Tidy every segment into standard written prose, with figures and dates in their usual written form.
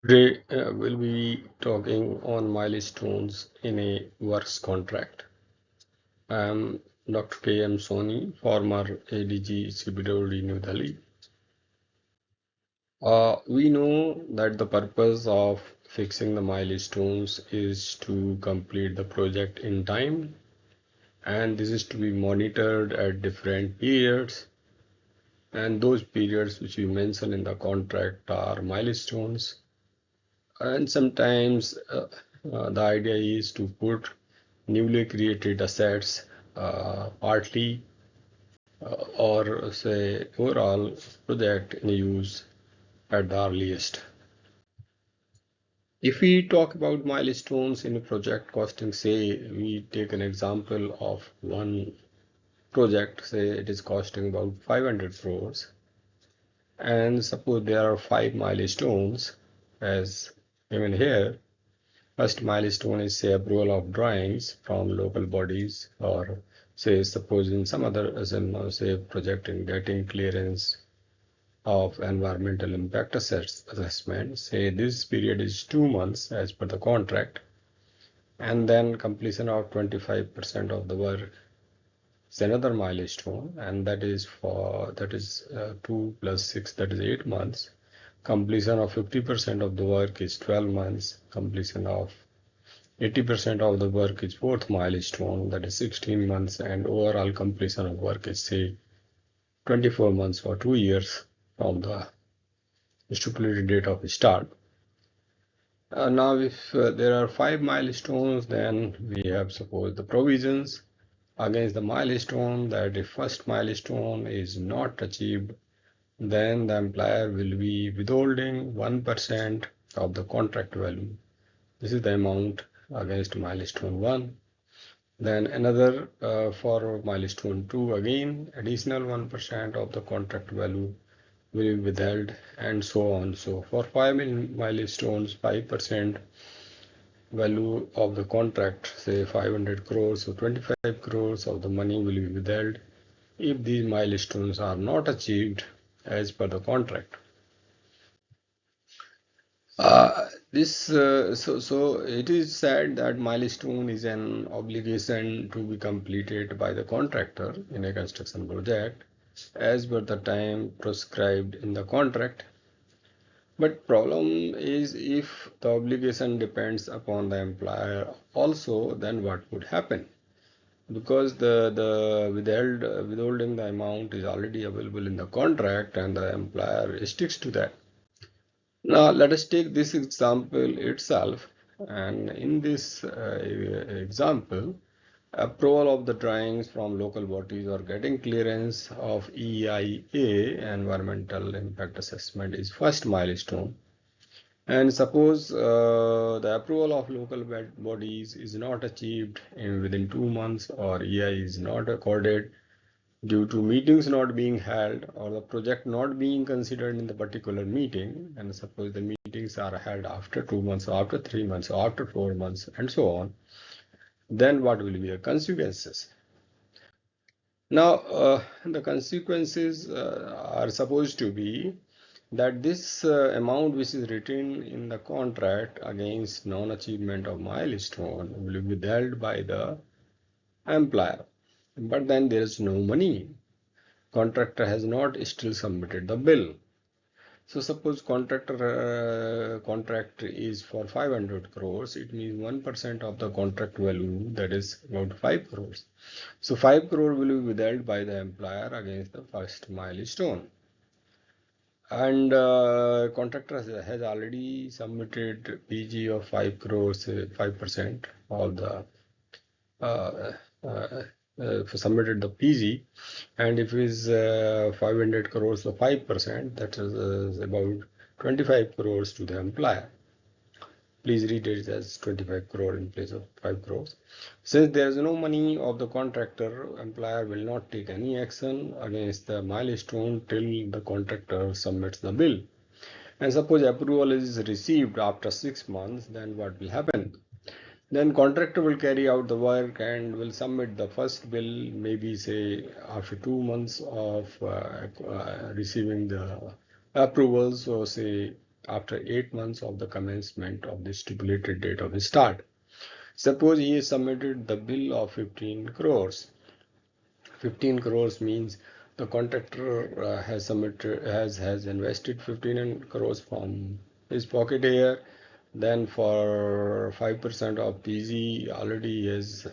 Today, we'll be talking on milestones in a works contract. I am Dr. K.M. Soni, former ADG CPWD New Delhi. We know that the purpose of fixing the milestones is to complete the project in time, and this is to be monitored at different periods. And those periods which we mention in the contract are milestones. And sometimes the idea is to put newly created assets partly or say overall project in use at the earliest. If we talk about milestones in a project costing, say we take an example of one project, say it is costing about 500 crores, and suppose there are five milestones as given here. First milestone is say approval of drawings from local bodies, or say suppose in some other as in say project in getting clearance of environmental impact assessment. Say this period is 2 months as per the contract, and then completion of 25% of the work is another milestone, and that is 2 plus 6, that is 8 months. Completion of 50% of the work is 12 months. Completion of 80% of the work is fourth milestone, that is 16 months, and overall completion of work is say 24 months or 2 years from the stipulated date of start. Now, if there are five milestones, then we have suppose the provisions against the milestone that if first milestone is not achieved, then the employer will be withholding 1% of the contract value. This is the amount against milestone 1. Then another for milestone 2, again additional 1% of the contract value will be withheld, and so on. So for five milestones, 5% value of the contract, say 500 crores, so 25 crores of the money will be withheld if these milestones are not achieved as per the contract. So it is said that milestone is an obligation to be completed by the contractor in a construction project as per the time prescribed in the contract. But problem is if the obligation depends upon the employer also, then what would happen? Because the withholding the amount is already available in the contract and the employer sticks to that. Now, let us take this example itself. And in this example, approval of the drawings from local bodies or getting clearance of EIA, environmental impact assessment, is first milestone. And suppose the approval of local bodies is not achieved within 2 months, or EI is not accorded due to meetings not being held or the project not being considered in the particular meeting, and suppose the meetings are held after 2 months, or after 3 months, or after 4 months, and so on, then what will be the consequences? Now, the consequences are supposed to be that this amount which is written in the contract against non-achievement of milestone will be withheld by the employer. But then there is no money. Contractor has not still submitted the bill. So suppose contract is for 500 crores, it means 1% of the contract value, that is about 5 crores. So 5 crore will be withheld by the employer against the first milestone. And contractor has already submitted PG of 5 crores, 5% of the uh, uh, submitted the PG, and if it is 500 crores, so 5%, that is about 25 crores to the employer. Please read it as 25 crore in place of 5 crores. Since there is no money of the contractor, employer will not take any action against the milestone till the contractor submits the bill. And suppose approval is received after 6 months, then what will happen? Then contractor will carry out the work and will submit the first bill, maybe say after 2 months of receiving the approval. So say after 8 months of the commencement of the stipulated date of the start. Suppose he has submitted the bill of 15 crores. 15 crores means the contractor has submitted has invested 15 crores from his pocket here. Then for 5% of PG already has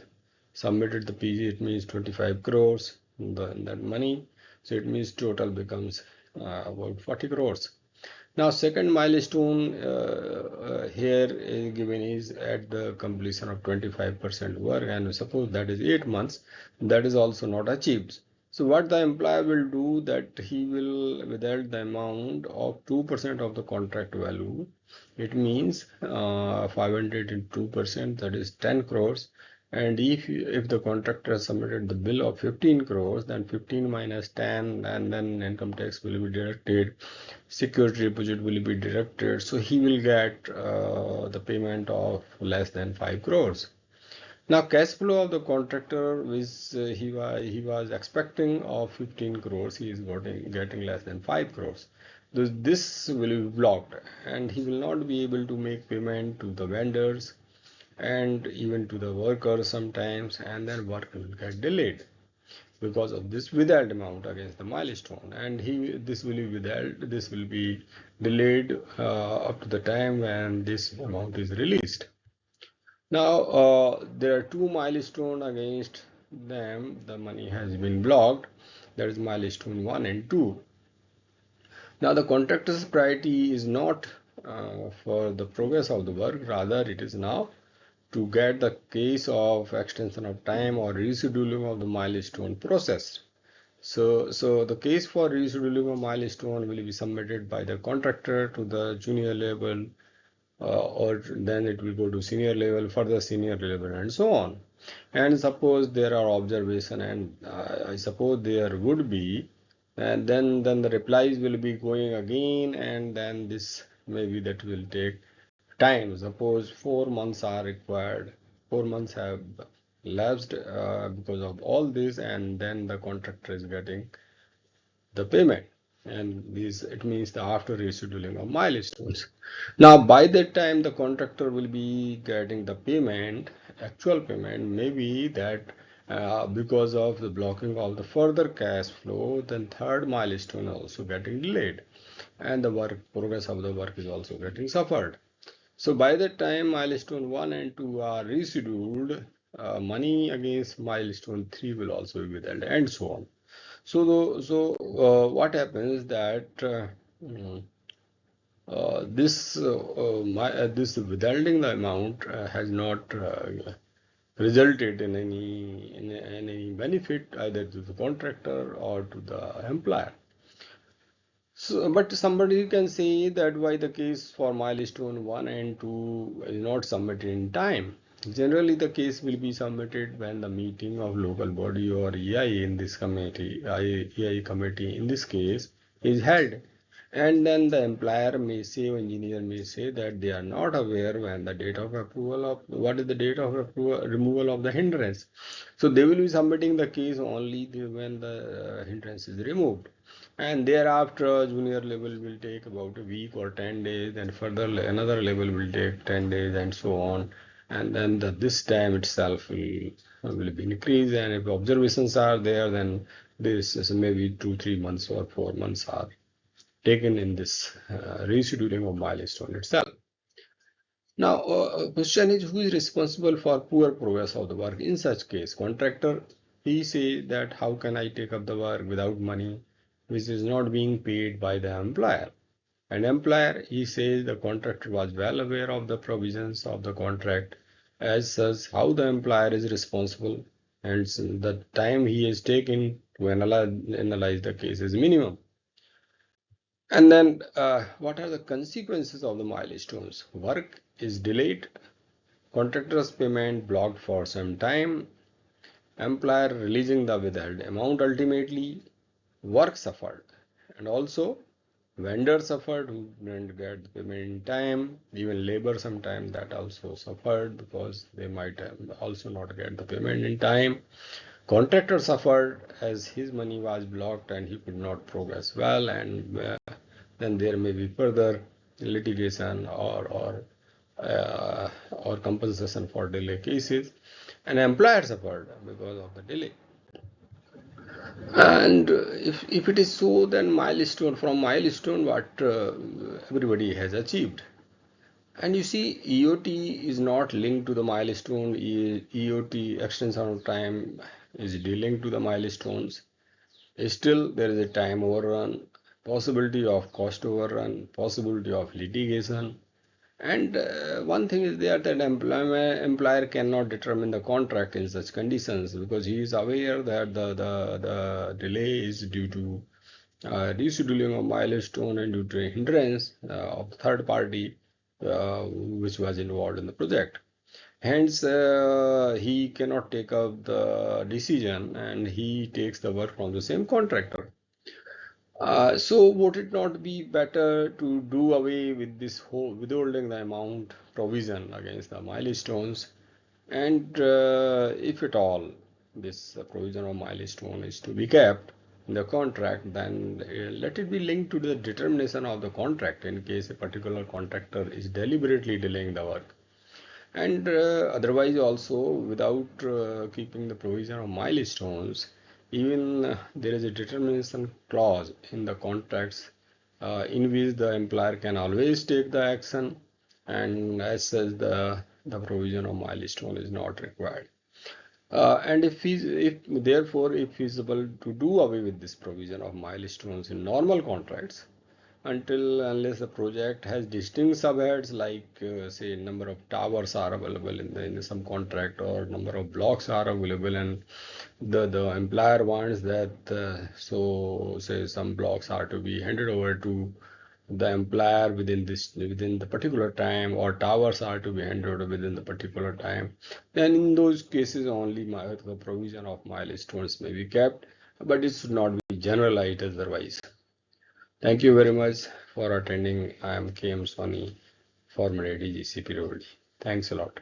submitted the PG, it means 25 crores that money. So it means total becomes about 40 crores. Now, second milestone here is given is at the completion of 25% work, and suppose that is 8 months, that is also not achieved. So what the employer will do, that he will withhold the amount of 2% of the contract value. It means 500 into 2%, that is 10 crores. And if the contractor has submitted the bill of 15 crores, then 15 minus 10, and then income tax will be deducted, security deposit will be deducted, so he will get the payment of less than 5 crores. Now cash flow of the contractor, which he was expecting of 15 crores, he is getting less than 5 crores. This will be blocked, and he will not be able to make payment to the vendors and even to the workers sometimes, and then work will get delayed because of this withheld amount against the milestone, and this will be delayed up to the time when this amount is released. Now there are two milestones against them, the money has been blocked, that is milestone 1 and 2. Now the contractor's priority is not for the progress of the work, rather it is now to get the case of extension of time or rescheduling of the milestone process. So the case for rescheduling a milestone will be submitted by the contractor to the junior level, or then it will go to senior level, further senior level, and so on. And suppose there are observation, and I suppose there would be, and then the replies will be going again, and then this maybe that will take time. Suppose 4 months are required. 4 months have lapsed because of all this, and then the contractor is getting the payment, and this it means the after rescheduling of milestones. Now by that time the contractor will be getting the payment, actual payment, maybe that because of the blocking of the further cash flow, then third milestone also getting delayed, and the work progress of the work is also getting suffered. So by the time milestone 1 and 2 are rescheduled, money against milestone 3 will also be withheld, and so on. So what happens that mm, this withholding the amount has not resulted in any benefit either to the contractor or to the employer. So, but somebody can say that why the case for milestone 1 and 2 is not submitted in time. Generally, the case will be submitted when the meeting of local body or EI in this committee, EI committee in this case, is held. And then the employer may say, or engineer may say that they are not aware when the date of approval of what is the date of approval, removal of the hindrance. So they will be submitting the case only when the hindrance is removed, and thereafter junior level will take about a week or 10 days, and further another level will take 10 days, and so on, and then this time itself will be increased, and if observations are there, then this is maybe 2 3 months or 4 months are taken in this rescheduling of milestone itself. Now, question is, who is responsible for poor progress of the work in such case? Contractor, he say that how can I take up the work without money, which is not being paid by the employer? And employer, he says the contractor was well aware of the provisions of the contract. As such, how the employer is responsible, and the time he has taken to analyze the case is minimum. And then, what are the consequences of the milestones? Work is delayed, contractor's payment blocked for some time, employer releasing the withheld amount ultimately, work suffered, and also vendor suffered who didn't get the payment in time, even labor sometime that also suffered because they might also not get the payment in time. Contractor suffered as his money was blocked and he could not progress well, and then there may be further litigation or compensation for delay cases, and employer suffered because of the delay. And if it is so, then milestone, what everybody has achieved. And you see, EOT is not linked to the milestone. EOT, extension of time, is linked to the milestones. Still, there is a time overrun, possibility of cost overrun, possibility of litigation. And one thing is there that employer cannot determine the contract in such conditions because he is aware that the delay is due to rescheduling of milestone and due to a hindrance of third party which was involved in the project. Hence, he cannot take up the decision and he takes the work from the same contractor. So would it not be better to do away with this whole withholding the amount provision against the milestones? And if at all this provision of milestone is to be kept in the contract, then let it be linked to the determination of the contract in case a particular contractor is deliberately delaying the work. And otherwise also, without keeping the provision of milestones, even there is a determination clause in the contracts in which the employer can always take the action, and as such the provision of milestone is not required. And if therefore if feasible to do away with this provision of milestones in normal contracts, until unless the project has distinct subheads like say number of towers are available in some contract or number of blocks are available, and the employer wants that so say some blocks are to be handed over to the employer within the particular time, or towers are to be handed over within the particular time, then in those cases only the provision of milestones may be kept, but it should not be generalized otherwise. Thank you very much for attending. I am KM Soni, former ADG CP. Thanks a lot.